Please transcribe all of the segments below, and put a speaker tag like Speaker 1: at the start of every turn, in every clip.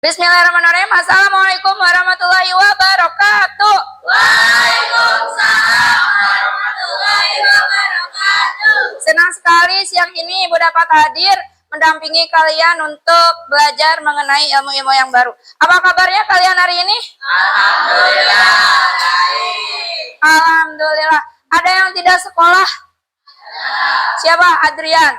Speaker 1: Bismillahirrahmanirrahim. Assalamualaikum warahmatullahi wabarakatuh.
Speaker 2: Waalaikumsalam warahmatullahi wabarakatuh.
Speaker 1: Senang sekali siang ini Ibu dapat hadir mendampingi kalian untuk belajar mengenai ilmu-ilmu yang baru. Apa kabarnya kalian hari ini?
Speaker 2: Alhamdulillah baik.
Speaker 1: Alhamdulillah. Ada yang tidak sekolah? Siapa? Adrian.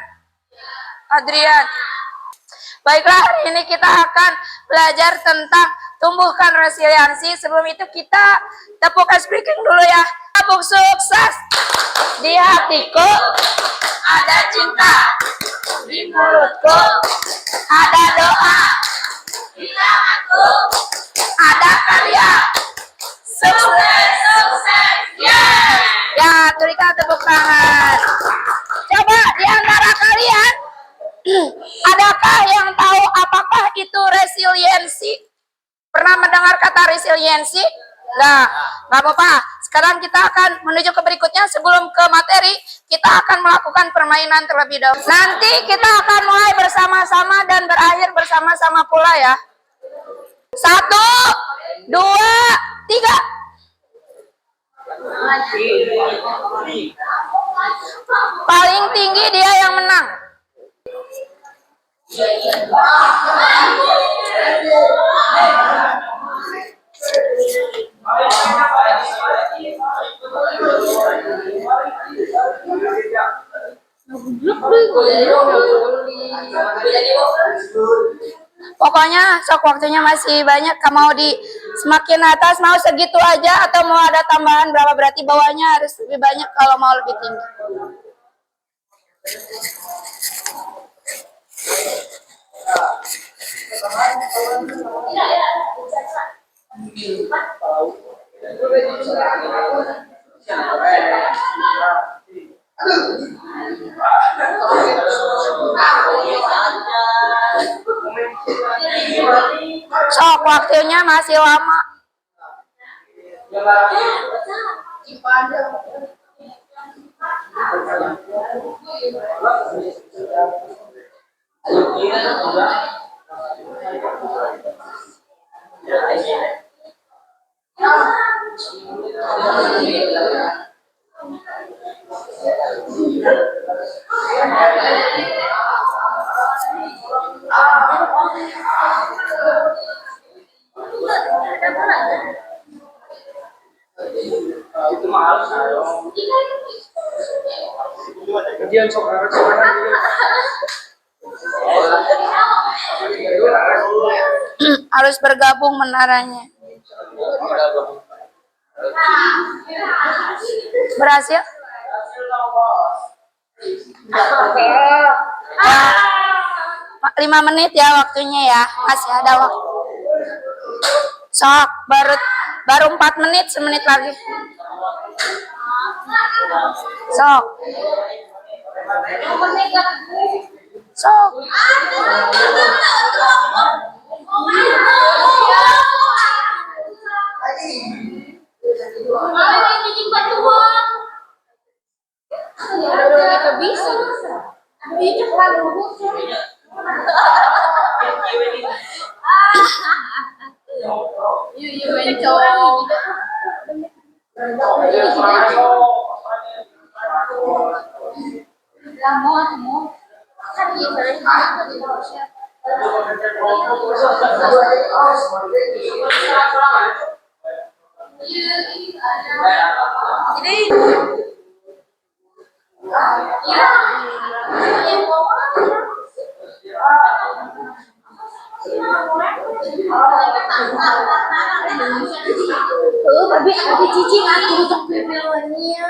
Speaker 1: Baiklah, hari ini kita akan belajar tentang tumbuhkan resiliensi. Sebelum itu kita tepuk speaking dulu ya. Tepuk sukses. Di hatiku
Speaker 2: Ada cinta
Speaker 1: di mulutku ada doa,
Speaker 2: di tanganku.
Speaker 1: ada karya. Sukses.
Speaker 2: Sukses, yeah.
Speaker 1: Ya, berikan tepuk tangan. Coba di antara kalian, adakah yang tahu apakah itu resiliensi? Pernah mendengar kata resiliensi? Nah, nggak apa-apa. Sekarang kita akan menuju ke berikutnya. Sebelum ke materi, kita akan melakukan permainan terlebih dahulu. Nanti kita akan mulai bersama-sama dan berakhir bersama-sama pula ya. 1, 2, 3. Paling tinggi dia yang menang. Pokoknya sok waktunya masih banyak. Kamu mau di semakin atas mau segitu aja atau mau ada tambahan berapa? Berarti bawahnya harus lebih banyak kalau mau lebih tinggi. Sok waktunya masih lama. Harus bergabung menaranya. Berhasil? 5 menit ya waktunya ya. Masih ada waktu. Sok, baru 4 menit, semenit lagi. Sok. Sok.
Speaker 2: Tapi ada cicing aku untuk pepelonnya.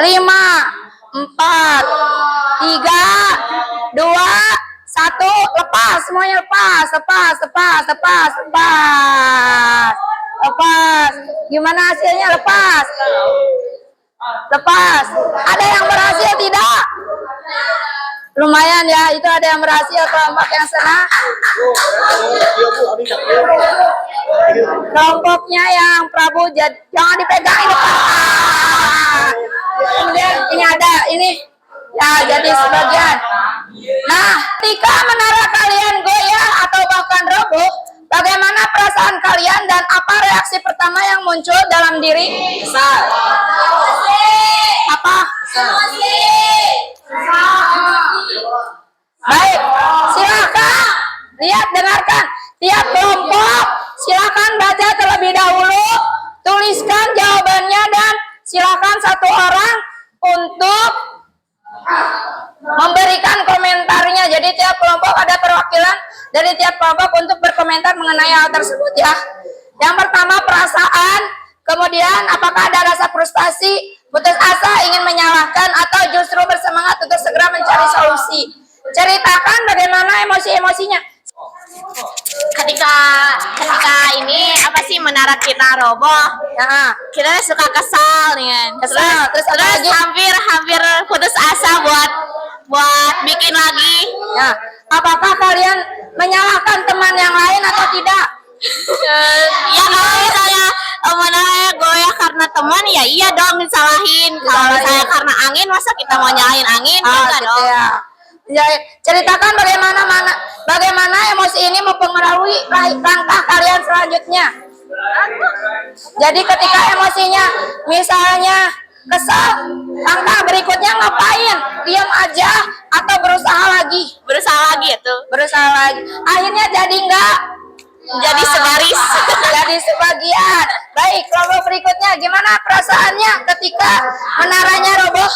Speaker 1: Lima, empat, tiga, dua, satu, lepas semuanya, lepas. Gimana hasilnya? Lepas. Ada yang berhasil tidak? Lumayan ya, itu ada yang berhasil. Kelompok yang senang, kelompoknya yang Prabu, jangan dipegang ini. Kemudian ini ada ini ya, jadi sebagian. Nah, ketika menara kalian goyah atau bahkan roboh, bagaimana perasaan kalian dan apa reaksi pertama yang muncul dalam diri?
Speaker 3: Kesal.
Speaker 1: Apa? Baik, silakan lihat, dengarkan. Tiap kelompok silakan baca terlebih dahulu, tuliskan jawabannya, dan silakan satu orang untuk memberikan komentarnya. Jadi tiap kelompok ada perwakilan dari tiap kelompok untuk berkomentar mengenai hal tersebut ya. Yang pertama, perasaan, kemudian apakah ada rasa frustasi, putus asa, ingin menyalahkan, atau justru bersemangat untuk segera mencari solusi. Ceritakan bagaimana emosi-emosinya.
Speaker 2: Ketika ini apa sih, menara kita roboh,
Speaker 1: Ya,
Speaker 2: kita suka kesal nih kan.
Speaker 1: Kesal, terus apa lagi?
Speaker 2: hampir putus asa buat bikin lagi.
Speaker 1: ya. Apakah kalian menyalahkan teman yang lain atau tidak?
Speaker 2: Ya kalau misalnya menara goyah karena teman, ya iya dong disalahin. Kalau misalnya karena angin, masa kita mau nyalahin angin? Enggak
Speaker 1: Gitu
Speaker 2: dong.
Speaker 1: ya. Ya, ceritakan bagaimana emosi ini mempengaruhi langkah kalian selanjutnya. Jadi ketika emosinya misalnya kesal, langkah berikutnya ngapain? Diam aja atau berusaha lagi?
Speaker 2: Berusaha lagi itu.
Speaker 1: Berusaha lagi. Akhirnya jadi enggak?
Speaker 2: Jadi sebaris.
Speaker 1: Jadi sebagian. Baik, kelompok berikutnya gimana perasaannya ketika menaranya roboh?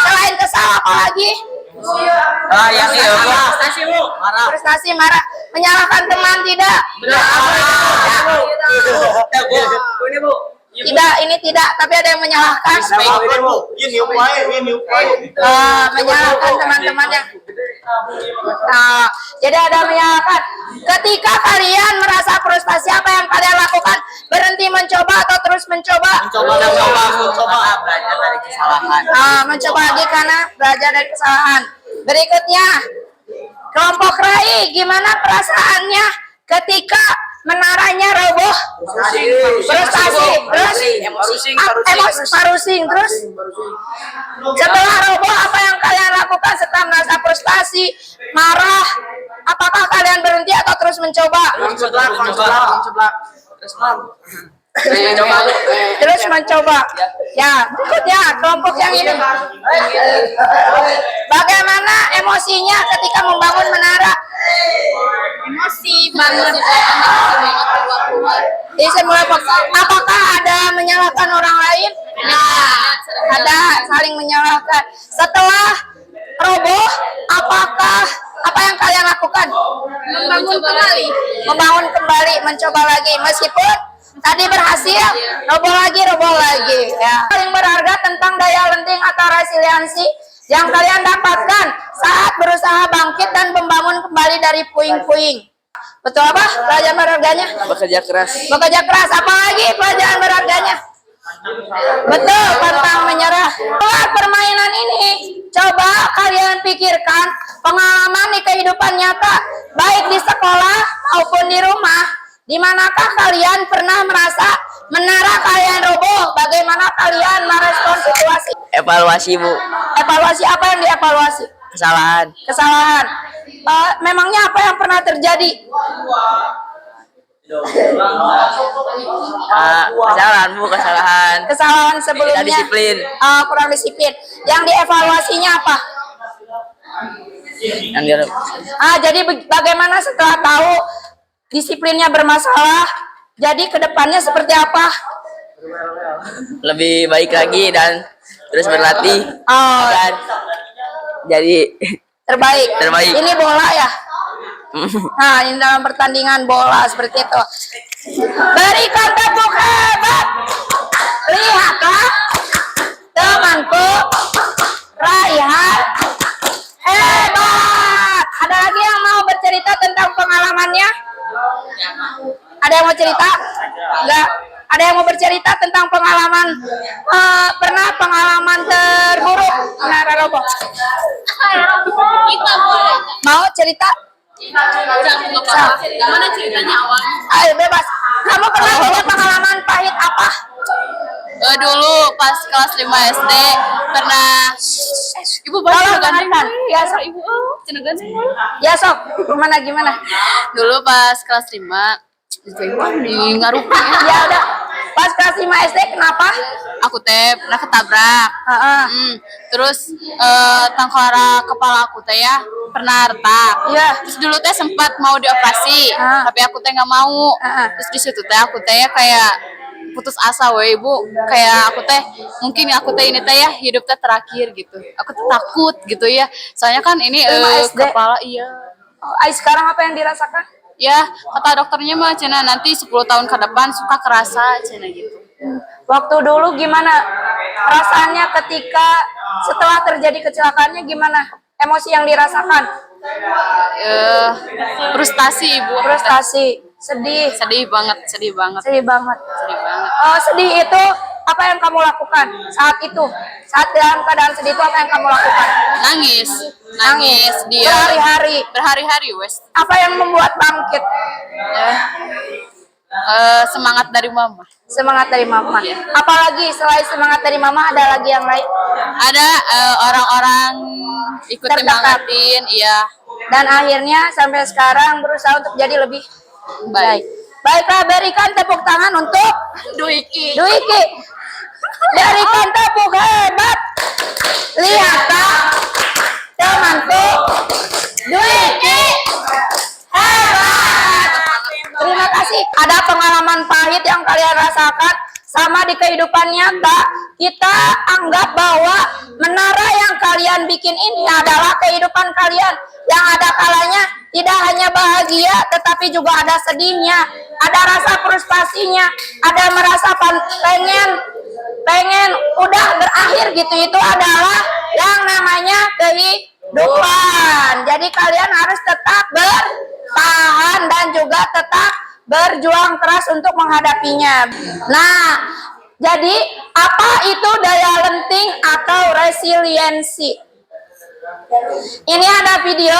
Speaker 1: Selain kesal apa lagi? Frustasi, marah, menyalahkan teman tidak? Tidak, ini tidak, tapi ada yang menyalahkan. Menyalahkan teman-teman yang jadi ada menyalahkan. Ketika kalian merasa frustasi, apa yang kalian lakukan? Berhenti mencoba atau terus mencoba?
Speaker 3: Mencoba belajar dari kesalahan.
Speaker 1: Mencoba lagi karena belajar dari kesalahan. Berikutnya, kelompok Rai, gimana perasaannya ketika menaranya roboh? Frustasi, terus parusing, terus setelah roboh apa yang kalian lakukan setelah merasa frustasi, marah? Apakah kalian berhenti atau terus mencoba? Terus mencoba. Ya, berikutnya kelompok yang ini. Bagaimana emosinya ketika membangun menara?
Speaker 2: Emosi banget.
Speaker 1: Apakah ada menyalahkan orang lain? Ada saling menyalahkan. Setelah roboh, apa yang kalian lakukan? Membangun kembali, mencoba lagi, meskipun tadi berhasil, roboh lagi ya. Paling berharga tentang daya lenting atau resiliensi yang kalian dapatkan saat berusaha bangkit dan membangun kembali dari puing-puing. Betul apa pelajaran berharganya?
Speaker 3: Bekerja keras.
Speaker 1: Apalagi pelajaran berharganya? Betul, pantang menyerah. Setelah permainan ini, coba kalian pikirkan pengalaman di kehidupan nyata, baik di sekolah maupun di rumah. Di manakah kalian pernah merasa menara kalian roboh? Bagaimana kalian merespon situasi?
Speaker 3: Evaluasi, Bu.
Speaker 1: Evaluasi apa yang dievaluasi?
Speaker 3: Kesalahan.
Speaker 1: Kesalahan. Memangnya apa yang pernah terjadi?
Speaker 3: Kesalahan, bu, kesalahan.
Speaker 1: Kesalahan sebelumnya.
Speaker 3: Tidak disiplin.
Speaker 1: Kurang disiplin. Yang dievaluasinya apa?
Speaker 3: Yang dia
Speaker 1: Jadi bagaimana setelah tahu disiplinnya bermasalah? Jadi kedepannya seperti apa?
Speaker 3: lebih baik lagi dan terus berlatih. Dan jadi
Speaker 1: Terbaik.
Speaker 3: Terbaik.
Speaker 1: Ini bola ya? Nah, ini dalam pertandingan bola seperti itu. Berikan tepuk hebat. Lihatlah temanku Raihan hebat. Ada lagi yang mau bercerita tentang pengalamannya? Ada yang mau cerita? Enggak. Ada yang mau bercerita tentang pengalaman pernah pengalaman terburuk? Nah, Robo. Mau cerita?
Speaker 2: Gimana ceritanya awalnya?
Speaker 1: Ayo bebas. Kamu pernah punya pengalaman pahit apa?
Speaker 2: Dulu pas kelas 5 SD pernah ibu
Speaker 1: Tolong dengarkan. Ya sok.
Speaker 2: ibu cendegan
Speaker 1: Ya sok. Gimana?
Speaker 2: dulu pas kelas 5 di ngarupi
Speaker 1: Ya udah. Pas kelas 5 SD kenapa?
Speaker 2: aku teh pernah ketabrak. Terus tengkorak kepala aku teh ya pernah retak.
Speaker 1: Iya.
Speaker 2: Terus dulu teh sempat mau dioperasi, tapi aku teh nggak mau. Terus di situ teh aku teh ya kayak putus asa, weh ibu. Kayak aku teh mungkin aku teh ini teh ya hidup teh terakhir gitu. Aku tuh takut gitu ya. Soalnya kan ini
Speaker 1: 5 SD.
Speaker 2: kepala iya.
Speaker 1: Sekarang apa yang dirasakan?
Speaker 2: Ya, kata dokternya mah cina nanti 10 tahun ke depan suka kerasa cina gitu.
Speaker 1: Waktu dulu gimana perasaannya ketika setelah terjadi kecelakaannya, gimana emosi yang dirasakan?
Speaker 2: Frustasi ibu.
Speaker 1: Frustasi, sedih.
Speaker 2: Sedih banget.
Speaker 1: Sedih banget.
Speaker 2: Sedih banget.
Speaker 1: Sedih itu apa yang kamu lakukan saat itu? Saat dalam keadaan sedih itu apa yang kamu lakukan?
Speaker 2: Nangis dia berhari-hari wes.
Speaker 1: Apa yang membuat bangkit?
Speaker 2: Semangat dari mama.
Speaker 1: Semangat dari mama. Apalagi selain semangat dari mama ada lagi yang lain?
Speaker 2: Ada orang-orang ikut
Speaker 1: Terdekat.
Speaker 2: nyemangatin, iya.
Speaker 1: Dan akhirnya sampai sekarang berusaha untuk jadi lebih baik. Baiklah, berikan tepuk tangan untuk
Speaker 2: Duiki.
Speaker 1: Berikan tepuk hebat. Lihatlah temanku Duiki hebat. Terima kasih. Ada pengalaman pahit yang kalian rasakan sama di kehidupan nyata? Kita anggap bahwa menara yang kalian bikin ini adalah kehidupan kalian, yang ada kalanya tidak hanya bahagia tetapi juga ada sedihnya, ada rasa frustasinya, ada merasa pengen udah berakhir gitu. Itu adalah yang namanya kehidupan. Jadi kalian harus tetap bertahan dan juga tetap berjuang keras untuk menghadapinya. Nah, jadi apa itu daya lenting atau resiliensi? Ini ada video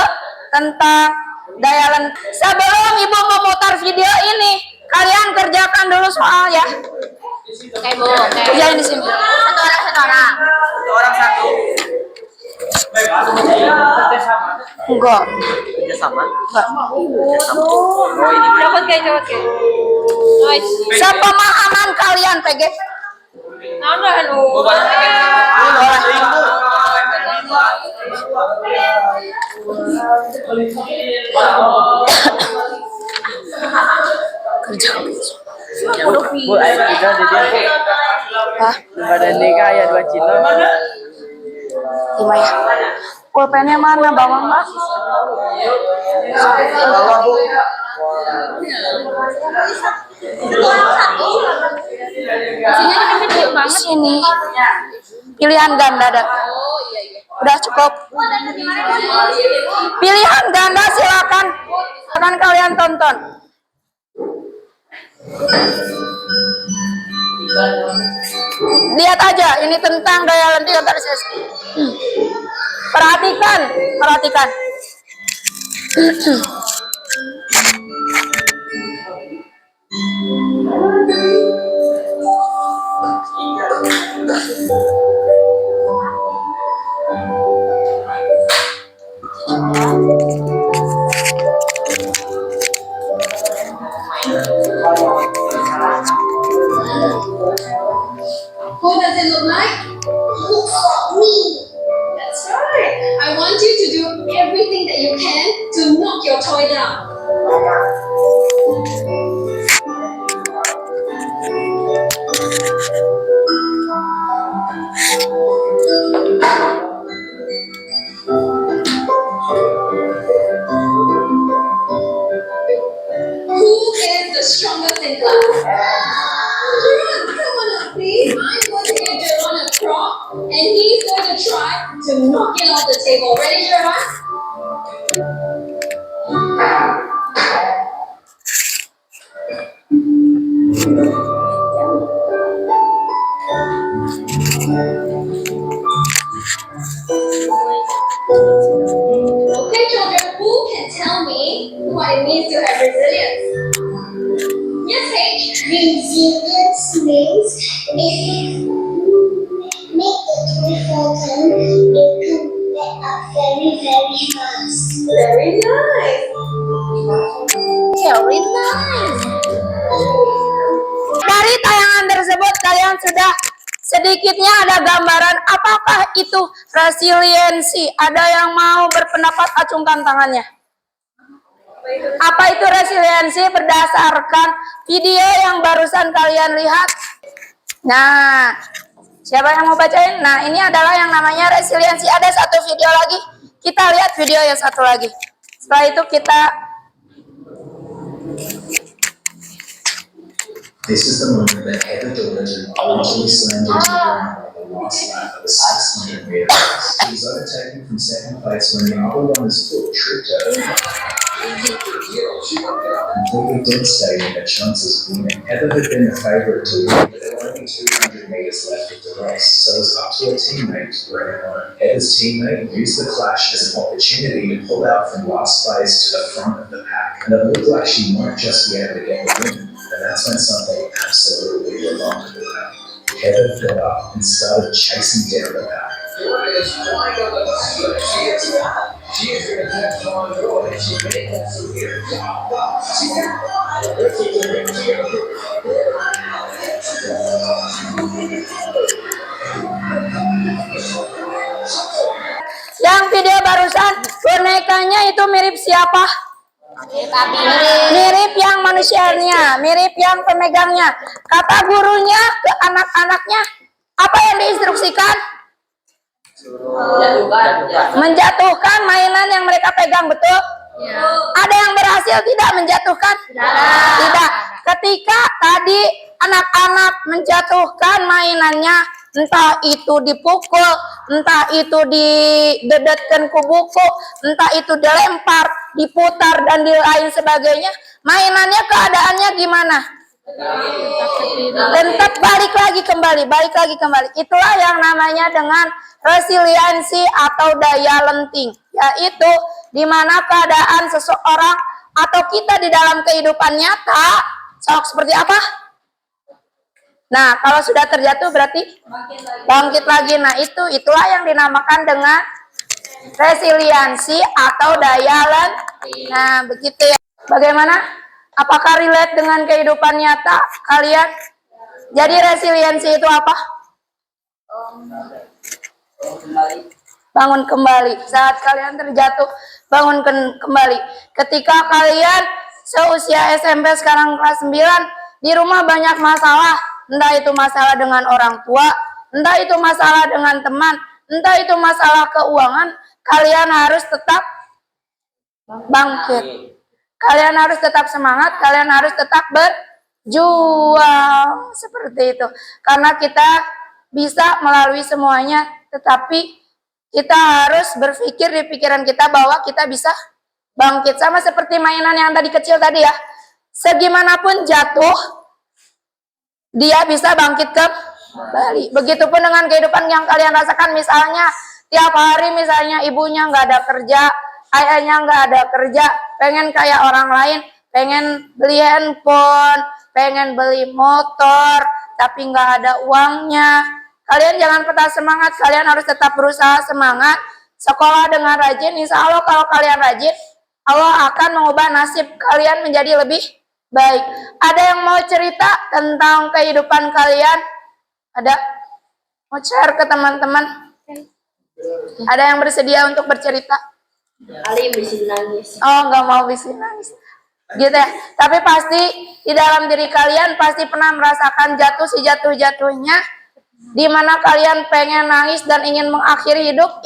Speaker 1: tentang daya lenting. Sebelum ibu memutar video ini, kalian kerjakan dulu soal ya.
Speaker 2: Oke, Bu.
Speaker 1: Kerjain di sini.
Speaker 2: Satu orang.
Speaker 1: Enggak.
Speaker 3: Kerja sama.
Speaker 1: Sepemahaman kalian, PG. Kerja.
Speaker 3: Bu, ayo kita jadi
Speaker 1: Hah?
Speaker 3: badan nikah ya 2 kilo.
Speaker 1: Gimana ya? Pulpennya mana, Bawang, Mbak? Sini. Pilihan ganda ada. Udah cukup. Pilihan ganda silakan. Silakan kalian tonton. Lihat aja, ini tentang daya lenting antar sesi. Perhatikan.
Speaker 4: I want you to do everything that you can to knock your toy down. Who is the strongest in class? Come on, please. I'm going to give Jerron a prop, and he's going to try to knock it off the table. Ready, Jerron? Okay, children, who can tell me what it means to have resilience? Yes, Paige.
Speaker 5: Resilience means if you make the toy fall down, it can get up very, very fast.
Speaker 4: Very nice.
Speaker 1: Very nice. Dari tayangan tersebut kalian sudah sedikitnya ada gambaran apakah itu resiliensi. Ada yang mau berpendapat, acungkan tangannya. Apa itu resiliensi berdasarkan video yang barusan kalian lihat? Nah, siapa yang mau bacain? Nah, ini adalah yang namanya resiliensi. Ada satu video lagi. Kita lihat video yang satu lagi. Setelah itu kita
Speaker 6: This is the moment that Heather Delivery largely slammed into the ground on the last lap of the 600 metres. She was overtaken from second place when the other runner's foot tripped her. Completely devastating her chances of winning. Heather had been the favourite to win, but there were only 200 metres left of the race, so it was up to her teammate to bring it home. Heather's teammate used the clash as an opportunity to pull out from last place to the front of the pack, and it looked like she might just be able to get the win. And that's when something absolutely remarkable happened. Heather got up and started chasing down the pack.
Speaker 1: yang video barusan bonekanya itu mirip siapa? Mirip yang manusianya, mirip yang pemegangnya. Kata gurunya ke anak-anaknya, apa yang diinstruksikan? Menjatuhkan mainan yang mereka pegang, betul? Ada yang berhasil tidak menjatuhkan? Tidak. Ketika tadi anak-anak menjatuhkan mainannya, entah itu dipukul, entah itu didedetkan ke buku, entah itu dilempar, diputar, dan lain sebagainya, mainannya keadaannya gimana? Tetap balik lagi kembali. Itulah yang namanya dengan resiliensi atau daya lenting, yaitu di mana keadaan seseorang atau kita di dalam kehidupan nyata seperti apa? Nah, kalau sudah terjatuh berarti bangkit lagi. Nah, itulah yang dinamakan dengan resiliensi atau daya lenting. Nah, begitu ya. Bagaimana? Apakah relate dengan kehidupan nyata kalian? Jadi resiliensi itu apa? Bangun kembali. Saat kalian terjatuh, bangun kembali. Ketika kalian seusia SMP, sekarang kelas 9, di rumah banyak masalah. Entah itu masalah dengan orang tua, entah itu masalah dengan teman, entah itu masalah keuangan, kalian harus tetap bangkit. Kalian harus tetap semangat, kalian harus tetap berjuang. Seperti itu. Karena kita bisa melalui semuanya, tetapi kita harus berpikir di pikiran kita bahwa kita bisa bangkit. Sama seperti mainan yang tadi kecil tadi ya. Segimanapun jatuh, dia bisa bangkit kembali. Begitupun dengan kehidupan yang kalian rasakan. Misalnya tiap hari misalnya ibunya nggak ada kerja, ayahnya nggak ada kerja, pengen kayak orang lain, pengen beli handphone, pengen beli motor, tapi nggak ada uangnya. Kalian jangan patah semangat, kalian harus tetap berusaha semangat. Sekolah dengan rajin, insya Allah kalau kalian rajin, Allah akan mengubah nasib kalian menjadi lebih baik. Ada yang mau cerita tentang kehidupan kalian? Ada? Mau share ke teman-teman? Ada yang bersedia untuk bercerita?
Speaker 7: Ali bisa nangis.
Speaker 1: Oh, nggak mau bisa nangis. Gitu ya. Tapi pasti di dalam diri kalian pasti pernah merasakan jatuh sejatuh-jatuhnya, di mana kalian pengen nangis dan ingin mengakhiri hidup.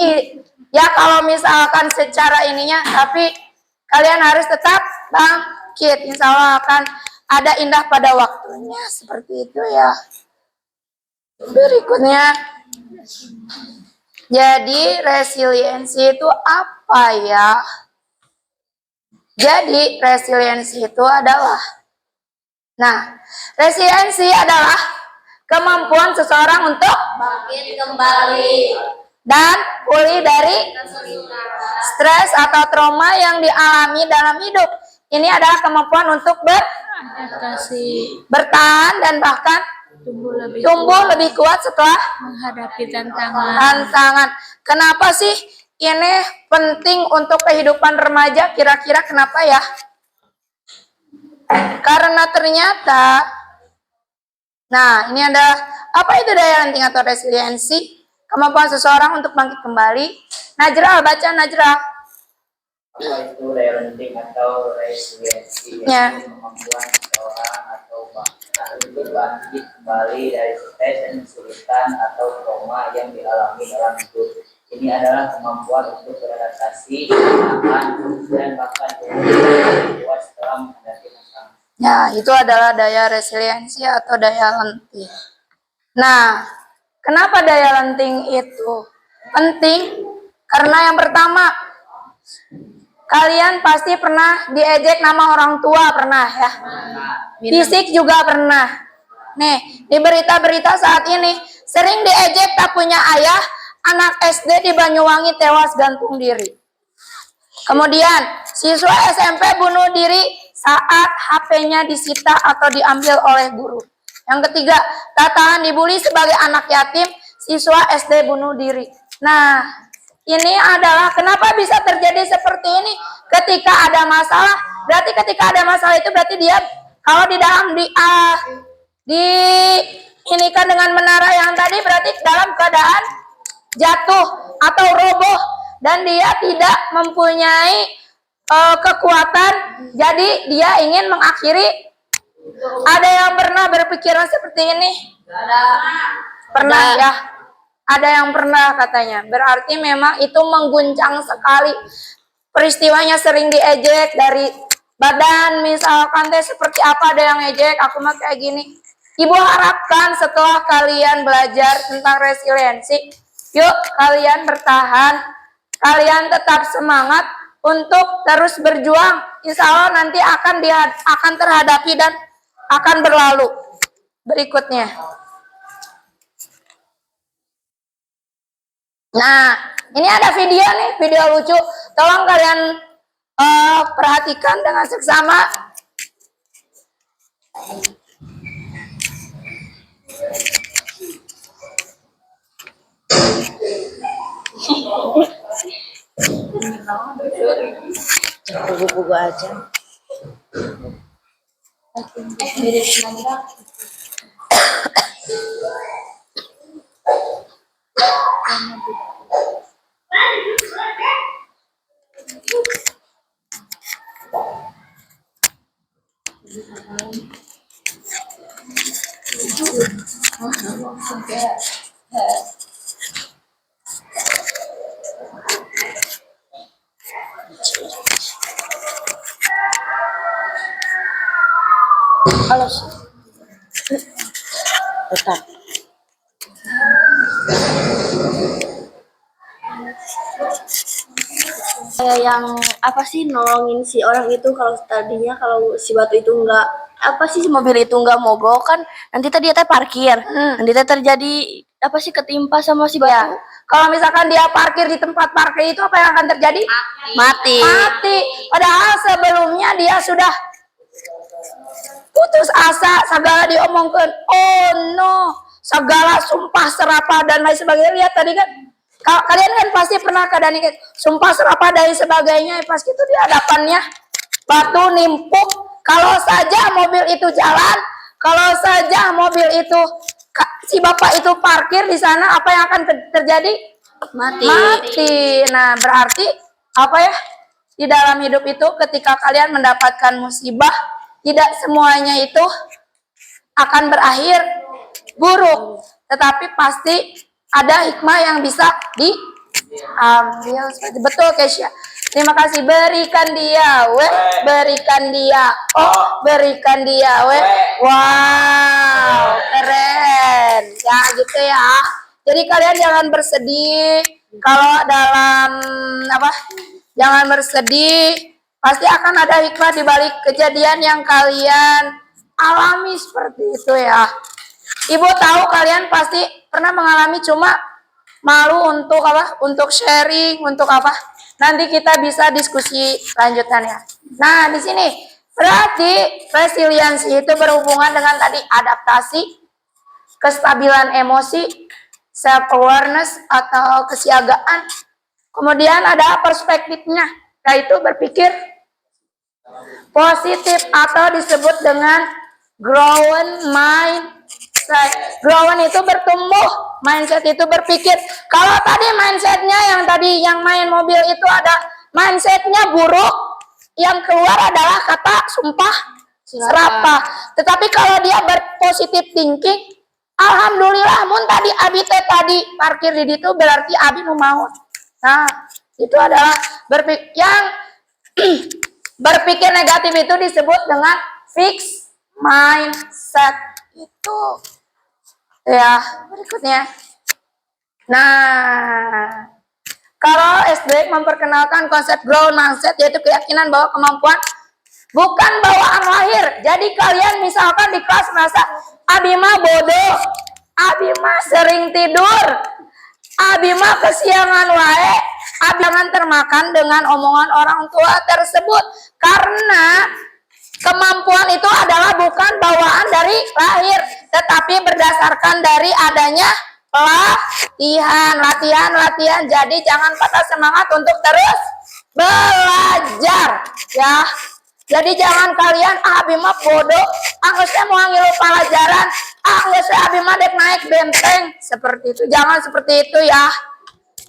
Speaker 1: Ya kalau misalkan secara ininya, tapi kalian harus tetap bangkit. Insya Allah akan ada indah pada waktunya. Seperti itu ya. Berikutnya. Jadi resiliensi itu apa ya? Jadi resiliensi itu adalah, resiliensi adalah kemampuan seseorang untuk
Speaker 7: Bangkit kembali.
Speaker 1: dan pulih dari stres atau trauma yang dialami dalam hidup. Ini adalah kemampuan untuk bertahan dan bahkan tumbuh lebih kuat setelah
Speaker 7: Menghadapi tantangan.
Speaker 1: tantangan. Kenapa sih ini penting untuk kehidupan remaja? Kira-kira kenapa ya? Karena ternyata, ini ada apa itu daya lenting atau resiliensi? Kemampuan seseorang untuk bangkit kembali. Najrah, baca Najrah.
Speaker 8: Apa itu daya lenting atau resiliensi?
Speaker 1: Ya.
Speaker 8: Yaitu kemampuan seseorang atau untuk bangkit kembali dari stres dan kesulitan atau trauma yang dialami dalam hidup. Ini adalah kemampuan untuk beradaptasi, bertahan, dan bahkan kuat setelah menghadapi tantangan.
Speaker 1: Ya, itu adalah daya resiliensi atau daya lenting. Nah, kenapa daya lenting itu penting? Karena yang pertama, kalian pasti pernah diejek nama orang tua, pernah ya? Fisik juga pernah. Nih, di berita-berita saat ini, sering diejek tak punya ayah, anak SD di Banyuwangi tewas gantung diri. Kemudian, siswa SMP bunuh diri saat HP-nya disita atau diambil oleh guru. Yang ketiga, tak tahan dibully sebagai anak yatim, siswa SD bunuh diri. Nah, ini adalah kenapa bisa terjadi seperti ini. Ketika ada masalah, berarti ketika ada masalah itu berarti dia kalau di dalam inikan dengan menara yang tadi berarti dalam keadaan jatuh atau roboh dan dia tidak mempunyai kekuatan, jadi dia ingin mengakhiri. Ada yang pernah berpikiran seperti ini? Pernah ya? Ada yang pernah katanya. Berarti memang itu mengguncang sekali. Peristiwanya sering diejek dari badan, misalkan teh seperti apa, ada yang ejek, aku mah kayak gini. Ibu harapkan setelah kalian belajar tentang resiliensi, yuk kalian bertahan, kalian tetap semangat untuk terus berjuang. Insya Allah nanti akan terhadapi dan akan berlalu. Berikutnya. Nah, ini ada video nih, video lucu. Tolong kalian perhatikan dengan seksama.
Speaker 7: Buku-buku aja. Tetap. Yang apa sih nolongin si orang itu kalau tadinya kalau si batu itu enggak apa sih si mobil itu enggak mogok kan nanti tadi dia parkir nanti terjadi apa sih ketimpa sama si batu.
Speaker 1: Ya, kalau misalkan dia parkir di tempat parkir itu apa yang akan terjadi?
Speaker 7: Mati.
Speaker 1: Padahal sebelumnya dia sudah putus asa, segala diomongkan, oh no, segala sumpah serapah dan lain sebagainya. Lihat tadi kan, kalian kan pasti pernah keadaan ini, sumpah serapah dan sebagainya. Pas itu di hadapannya batu nimpuk. Kalau saja mobil itu jalan, kalau saja mobil itu si bapak itu parkir di sana, apa yang akan terjadi? mati. Nah, berarti apa ya? Di dalam hidup itu ketika kalian mendapatkan musibah, tidak semuanya itu akan berakhir buruk, tetapi pasti ada hikmah yang bisa diambil. Betul, Kesya. Terima kasih. Berikan dia, berikan dia, berikan dia, wow, keren. Ya, gitu ya. Jadi kalian jangan bersedih kalau dalam apa? Jangan bersedih. Pasti akan ada hikmah di balik kejadian yang kalian alami seperti itu ya. Ibu tahu kalian pasti pernah mengalami, cuma malu untuk apa? Untuk sharing, untuk apa? Nanti kita bisa diskusi lanjutannya. Nah, di sini berarti resiliensi itu berhubungan dengan tadi adaptasi, kestabilan emosi, self awareness atau kesiagaan. Kemudian ada perspektifnya, yaitu berpikir positif atau disebut dengan growth mindset. Growth itu bertumbuh, mindset itu berpikir. Kalau tadi mindsetnya yang main mobil itu ada mindsetnya buruk, yang keluar adalah kata sumpah serapah. Tetapi kalau dia berpositif thinking, alhamdulillah mun tadi abi tadi parkir di situ berarti abi nu maut. Nah, itu adalah yang berpikir negatif itu disebut dengan fixed mindset itu. Ya, berikutnya. Nah, kalau SD memperkenalkan konsep growth mindset, yaitu keyakinan bahwa kemampuan bukan bawaan lahir. Jadi kalian misalkan di kelas merasa abi mah bodoh, abi mah sering tidur, abi mah kesiangan wae, abi jangan termakan dengan omongan orang tua tersebut, karena kemampuan itu adalah bukan bawaan dari lahir, tetapi berdasarkan dari adanya latihan. Jadi jangan patah semangat untuk terus belajar ya. Jadi jangan kalian abi mah bodoh, geus mau ngilu pelajaran, geus abi mah dek naik benteng, seperti itu. Jangan seperti itu ya.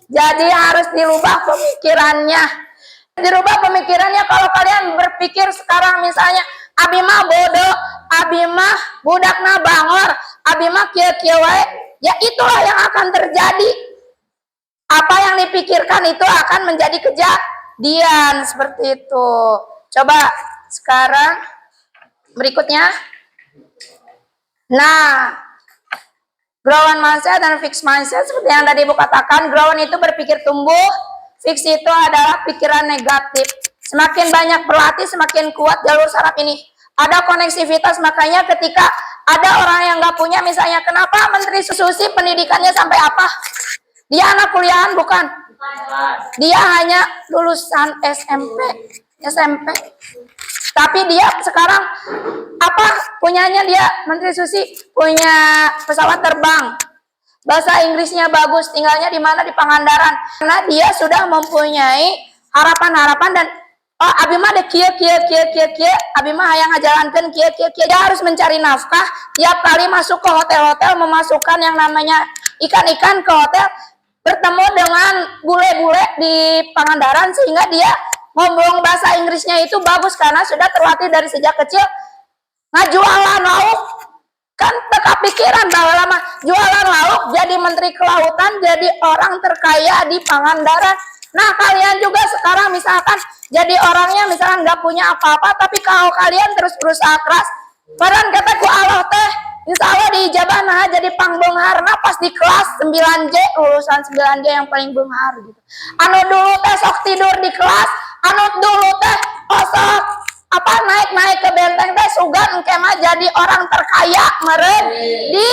Speaker 1: Jadi harus dirubah pemikirannya. Dirubah pemikirannya. Kalau kalian berpikir sekarang misalnya abi mah bodoh, abi mah budakna bangor, abi mah kieu-kieu wae, ya itulah yang akan terjadi. Apa yang dipikirkan itu akan menjadi kejadian seperti itu. Coba sekarang berikutnya. Nah, growth mindset dan fixed mindset seperti yang tadi Ibu katakan, growth itu berpikir tumbuh, fix itu adalah pikiran negatif. Semakin banyak berlatih, semakin kuat jalur saraf ini. Ada koneksivitas, makanya ketika ada orang yang nggak punya, misalnya kenapa Menteri Susi pendidikannya sampai apa? Dia anak kuliahan bukan? Dia hanya lulusan SMP. Tapi dia sekarang apa punyanya dia Menteri Susi? Punya pesawat terbang. Bahasa Inggrisnya bagus, tinggalnya di mana? Di Pangandaran. Karena dia sudah mempunyai harapan-harapan dan abi mah ada kieu, abi mah hayang ngajalankeun kieu. Dia harus mencari nafkah, tiap kali masuk ke hotel-hotel memasukkan yang namanya ikan-ikan ke hotel, bertemu dengan bule-bule di Pangandaran sehingga dia ngomong bahasa Inggrisnya itu bagus karena sudah terlatih dari sejak kecil. Ngajualan lauk, kan teka pikiran bahwa lama jualan lauk, jadi menteri kelautan, jadi orang terkaya di Pangandaran. Nah, kalian juga sekarang misalkan jadi orangnya misalkan nggak punya apa-apa, tapi kalau kalian terus berusaha keras, baran kata ku Allah teh, insya Allah diijabah nah jadi pangbeungharna pas di kelas 9J, lulusan 9J yang paling beunghar gitu. Anu dulu teh sok tidur di kelas, anu dulu teh sok apa naik ke benteng teh sugan engke mah jadi orang terkaya meureun di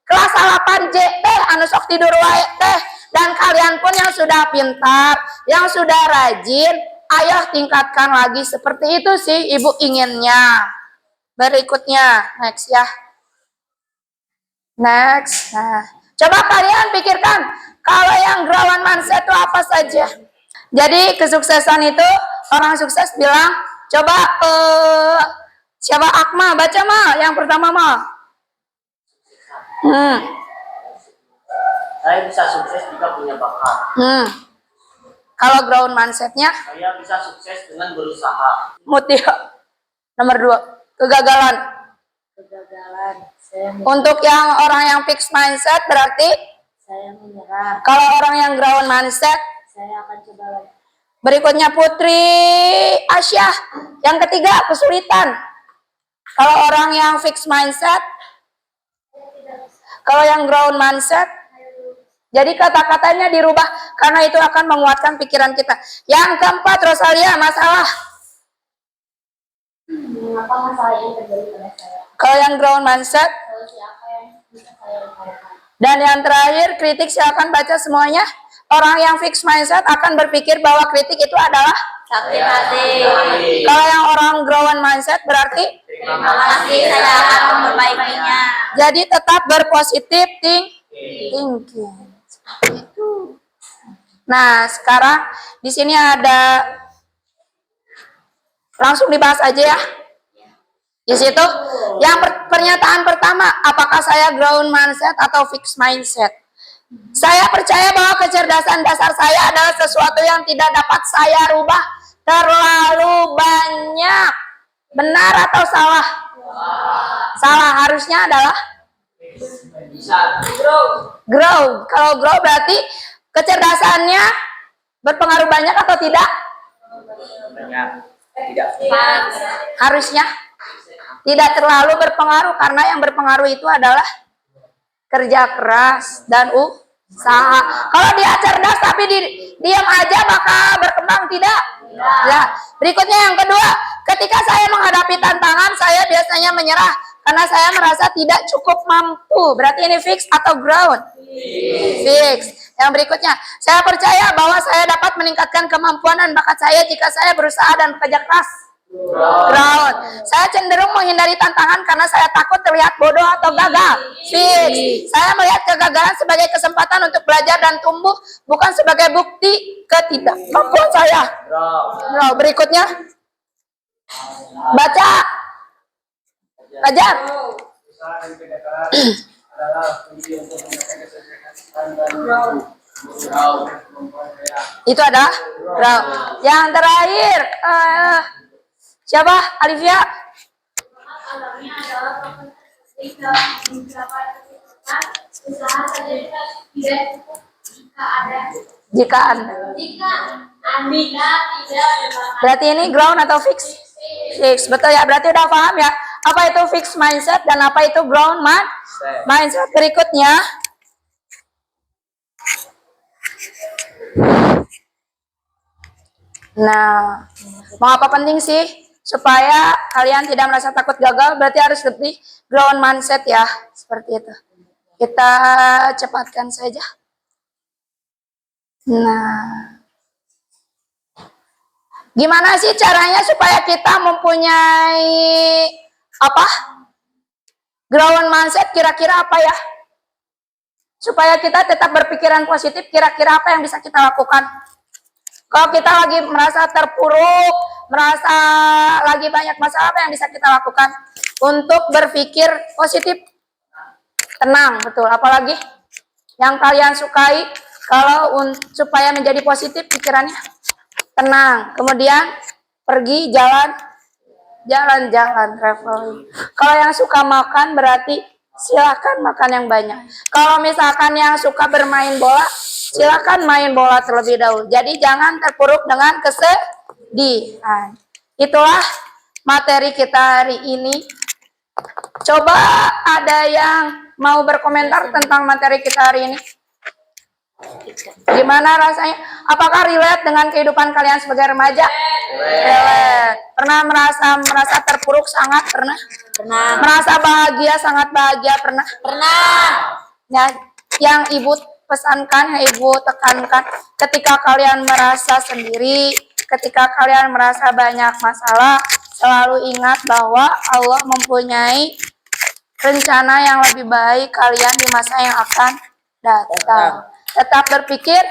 Speaker 1: kelas 8J teh anu sok tidur wae teh. Dan kalian pun yang sudah pintar, yang sudah rajin, ayo tingkatkan lagi. Seperti itu sih Ibu inginnya. Berikutnya, next ya. Next. Nah, coba kalian pikirkan, kalau yang growth mindset itu apa saja? Jadi kesuksesan itu, orang sukses bilang, coba siapa Akma, baca mah, yang pertama mah.
Speaker 8: Saya bisa sukses jika punya bakat.
Speaker 1: Kalau growth mindsetnya,
Speaker 8: Saya bisa sukses dengan berusaha.
Speaker 1: Mutia. Nomor 2, kegagalan.
Speaker 7: Kegagalan. Saya
Speaker 1: Untuk yang orang yang fixed mindset berarti
Speaker 7: menyerah.
Speaker 1: kalau orang yang growth mindset,
Speaker 7: Saya akan coba lagi.
Speaker 1: berikutnya Putri Asyah. Yang ketiga, kesulitan. Kalau orang yang fixed mindset, kalau yang growth mindset, jadi kata-katanya dirubah karena itu akan menguatkan pikiran kita. Yang keempat, Rosalia, masalah.
Speaker 7: Mengapa masalah ini terjadi pada saya?
Speaker 1: Kalau yang growth mindset,
Speaker 7: Solusi apa yang bisa saya upayakan?
Speaker 1: dan yang terakhir, kritik. Silakan baca semuanya. Orang yang fixed mindset akan berpikir bahwa kritik itu adalah
Speaker 7: Sakit hati.
Speaker 1: kalau yang orang growth mindset berarti
Speaker 7: Terima kasih, saya akan memperbaikinya.
Speaker 1: jadi tetap berpositif thinking. Nah, sekarang di sini ada langsung dibahas aja ya. Di situ yang pernyataan pertama, apakah saya growth mindset atau fixed mindset? Saya percaya bahwa kecerdasan dasar saya adalah sesuatu yang tidak dapat saya rubah terlalu banyak. Benar atau salah? Salah, harusnya adalah grow. Kalau grow berarti kecerdasannya berpengaruh banyak atau tidak?
Speaker 8: Banyak. Tidak.
Speaker 1: Harusnya tidak terlalu berpengaruh karena yang berpengaruh itu adalah kerja keras dan usaha. Kalau dia cerdas tapi diam aja bakal berkembang tidak? Ya. Berikutnya yang kedua, ketika saya menghadapi tantangan saya biasanya menyerah karena saya merasa tidak cukup mampu. Berarti ini fix atau ground? Fix. Yang berikutnya, saya percaya bahwa saya dapat meningkatkan kemampuan dan bakat saya jika saya berusaha dan bekerja keras. Ground. Saya cenderung menghindari tantangan karena saya takut terlihat bodoh atau gagal. Fix. Saya melihat kegagalan sebagai kesempatan untuk belajar dan tumbuh, bukan sebagai bukti ketidakmampuan saya. Ground. Berikutnya, baca. Belajar. Itu adalah ground. Yang terakhir, siapa? Alivia? Jika Anda. Berarti ini ground atau fix? Fix, betul ya. Berarti udah paham ya apa itu fixed mindset dan apa itu ground mindset. Berikutnya, nah, mau apa penting sih supaya kalian tidak merasa takut gagal? Berarti harus lebih ground mindset ya, seperti itu. Kita cepatkan saja. Nah, gimana sih caranya supaya kita mempunyai apa? Ground mindset kira-kira apa ya? Supaya kita tetap berpikiran positif, kira-kira apa yang bisa kita lakukan? Kalau kita lagi merasa terpuruk, merasa lagi banyak masalah, apa yang bisa kita lakukan? Untuk berpikir positif, tenang, betul. Apalagi yang kalian sukai, kalau supaya menjadi positif pikirannya, tenang. Kemudian pergi jalan-jalan, traveling. Kalau yang suka makan berarti silakan makan yang banyak. Kalau misalkan yang suka bermain bola, silakan main bola terlebih dahulu. Jadi jangan terpuruk dengan kesedihan. Itulah materi kita hari ini. Coba ada yang mau berkomentar tentang materi kita hari ini? Gimana rasanya? Apakah relate dengan kehidupan kalian sebagai remaja? Relate. Pernah merasa terpuruk sangat? Pernah? Merasa bahagia sangat bahagia? Pernah? Ya, yang ibu pesankan, yang ibu tekankan, ketika kalian merasa sendiri, ketika kalian merasa banyak masalah, selalu ingat bahwa Allah mempunyai rencana yang lebih baik kalian di masa yang akan datang. Tetap berpikir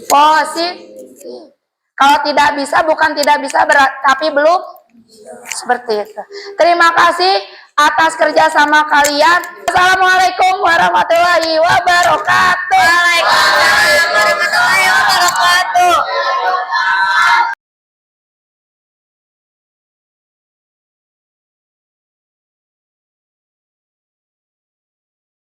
Speaker 1: positif. Kalau tidak bisa, bukan tidak bisa, tapi belum seperti itu. Terima kasih atas kerjasama kalian. Assalamualaikum warahmatullahi wabarakatuh.